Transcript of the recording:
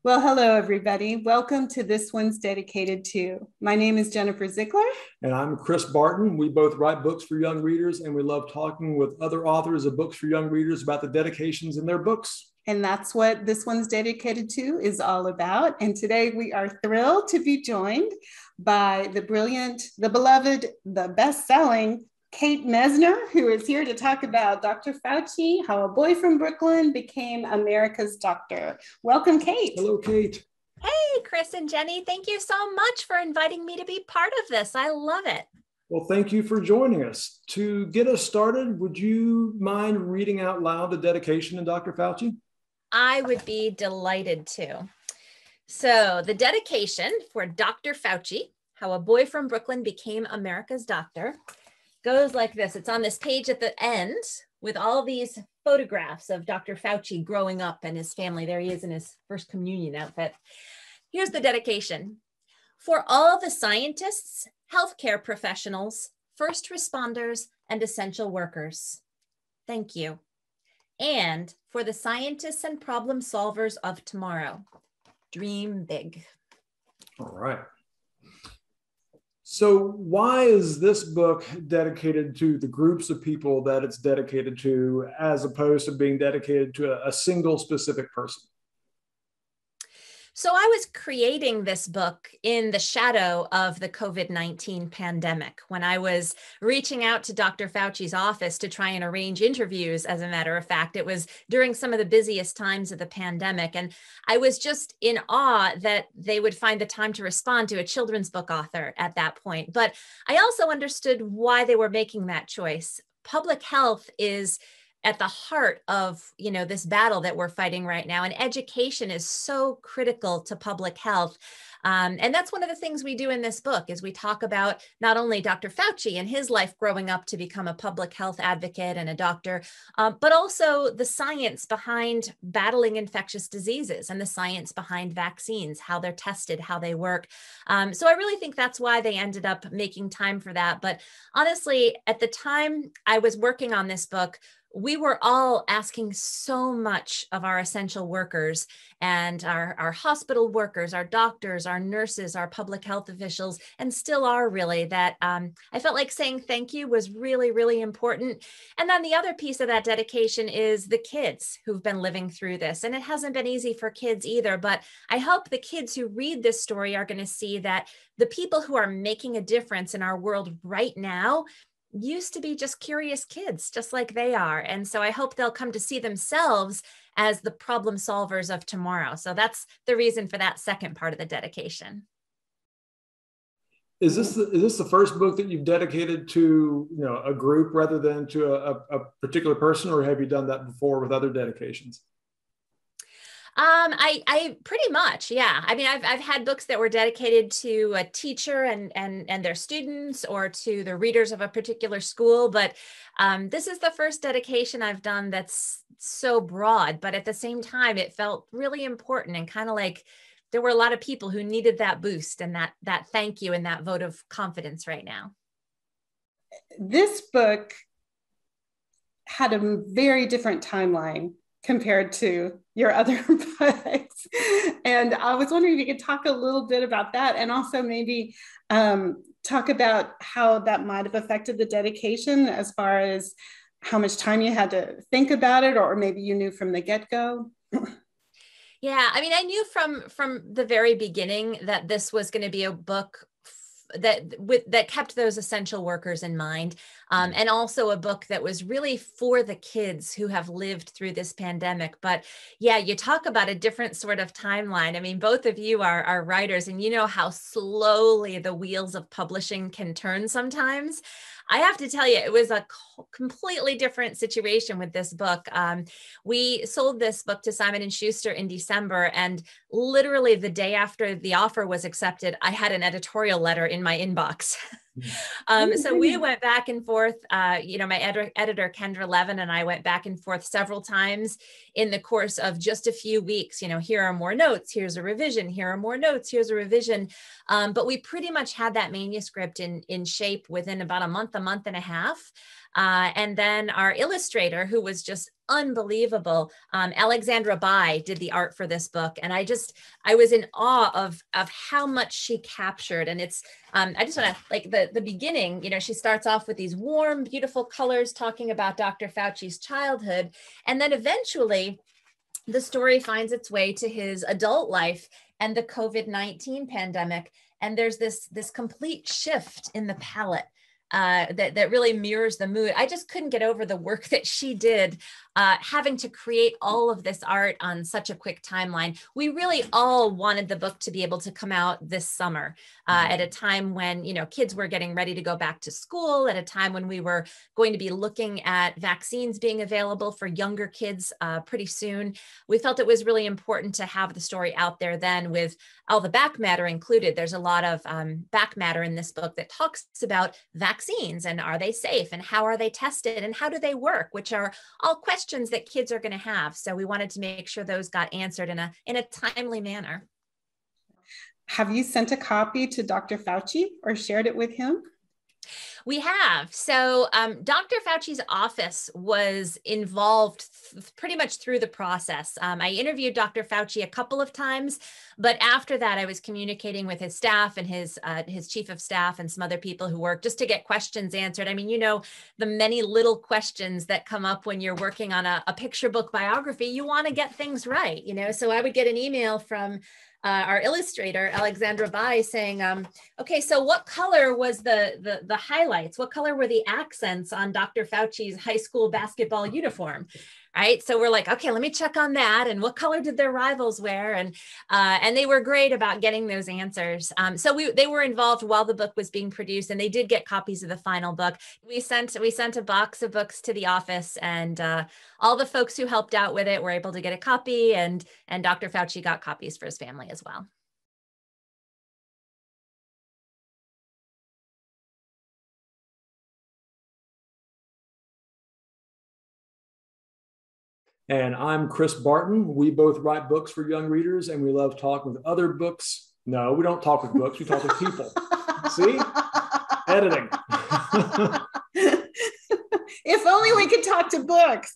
Well, hello, everybody. Welcome to This One's Dedicated To. My name is Jennifer Ziegler. And I'm Chris Barton. We both write books for young readers, and we love talking with other authors of books for young readers about the dedications in their books. And that's what This One's Dedicated To is all about. And today we are thrilled to be joined by the brilliant, the beloved, the best-selling Kate Messner, who is here to talk about Dr. Fauci, how a boy from Brooklyn became America's doctor. Welcome, Kate. Hello, Kate. Hey, Chris and Jenny, thank you so much for inviting me to be part of this. I love it. Well, thank you for joining us. To get us started, would you mind reading out loud the dedication to Dr. Fauci? I would be delighted to. So the dedication for Dr. Fauci, how a boy from Brooklyn became America's doctor, goes like this. It's on this page at the end with all these photographs of Dr. Fauci growing up and his family. There he is in his first communion outfit. Here's the dedication. For all the scientists, healthcare professionals, first responders, and essential workers, thank you. And for the scientists and problem solvers of tomorrow, dream big. All right. So why is this book dedicated to the groups of people that it's dedicated to, as opposed to being dedicated to a single specific person? So I was creating this book in the shadow of the COVID-19 pandemic when I was reaching out to Dr. Fauci's office to try and arrange interviews. As a matter of fact, it was during some of the busiest times of the pandemic. And I was just in awe that they would find the time to respond to a children's book author at that point. But I also understood why they were making that choice. Public health is at the heart of, this battle that we're fighting right now. And education is so critical to public health. And that's one of the things we do in this book is we talk about not only Dr. Fauci and his life growing up to become a public health advocate and a doctor, but also the science behind battling infectious diseases and the science behind vaccines, how they're tested, how they work. So I really think that's why they ended up making time for that. But honestly, at the time I was working on this book, we were all asking so much of our essential workers and our hospital workers, our doctors, our nurses, our public health officials, and still are really, that I felt like saying thank you was really, really important. And then the other piece of that dedication is the kids who've been living through this. And it hasn't been easy for kids either, but I hope the kids who read this story are going to see that the people who are making a difference in our world right now used to be just curious kids, just like they are. And so I hope they'll come to see themselves as the problem solvers of tomorrow. So that's the reason for that second part of the dedication. Is this the first book that you've dedicated to a group rather than to a particular person, or have you done that before with other dedications? I pretty much, yeah. I mean, I've had books that were dedicated to a teacher and their students, or to the readers of a particular school, but this is the first dedication I've done that's so broad, but at the same time, it felt really important and kind of like there were a lot of people who needed that boost and that thank you and that vote of confidence right now. This book had a very different timeline compared to your other books. And I was wondering if you could talk a little bit about that, and also maybe talk about how that might have affected the dedication as far as how much time you had to think about it, or maybe you knew from the get-go. Yeah, I mean, I knew from the very beginning that this was going to be a book that kept those essential workers in mind, and also a book that was really for the kids who have lived through this pandemic. But yeah, you talk about a different sort of timeline. I mean, both of you are writers, and you know how slowly the wheels of publishing can turn sometimes. I have to tell you, it was a completely different situation with this book. We sold this book to Simon & Schuster in December, and literally the day after the offer was accepted, I had an editorial letter in my inbox. So we went back and forth, my editor, Kendra Levin, and I went back and forth several times in the course of just a few weeks. Here are more notes, here's a revision, here are more notes, here's a revision. But we pretty much had that manuscript in shape within about a month and a half. And then our illustrator, who was just unbelievable, Alexandra Bye, did the art for this book. And I was in awe of how much she captured. And it's, I just want to, like the beginning, she starts off with these warm, beautiful colors talking about Dr. Fauci's childhood. And then eventually the story finds its way to his adult life and the COVID-19 pandemic. And there's this complete shift in the palette that really mirrors the mood. I just couldn't get over the work that she did, having to create all of this art on such a quick timeline. We really all wanted the book to be able to come out this summer, at a time when, kids were getting ready to go back to school, at a time when we were going to be looking at vaccines being available for younger kids pretty soon. We felt it was really important to have the story out there then, with all the back matter included. There's a lot of back matter in this book that talks about vaccines, and are they safe, and how are they tested, and how do they work, which are all questions that kids are going to have. So we wanted to make sure those got answered in a timely manner. Have you sent a copy to Dr. Fauci or shared it with him? We have. So Dr. Fauci's office was involved pretty much through the process. I interviewed Dr. Fauci a couple of times, but after that, I was communicating with his staff and his chief of staff and some other people who work just to get questions answered. I mean, the many little questions that come up when you're working on a picture book biography, you want to get things right, So I would get an email from our illustrator, Alexandra Bye, saying, okay, so what color was the highlights? What color were the accents on Dr. Fauci's high school basketball uniform? Right. So we're like, okay, let me check on that. And what color did their rivals wear? And they were great about getting those answers. So they were involved while the book was being produced, and they did get copies of the final book. We sent a box of books to the office, and all the folks who helped out with it were able to get a copy, and Dr. Fauci got copies for his family as well. And I'm Chris Barton. We both write books for young readers, and we love talking with other books. No, we don't talk with books. We talk with people. See? Editing. If only we could talk to books.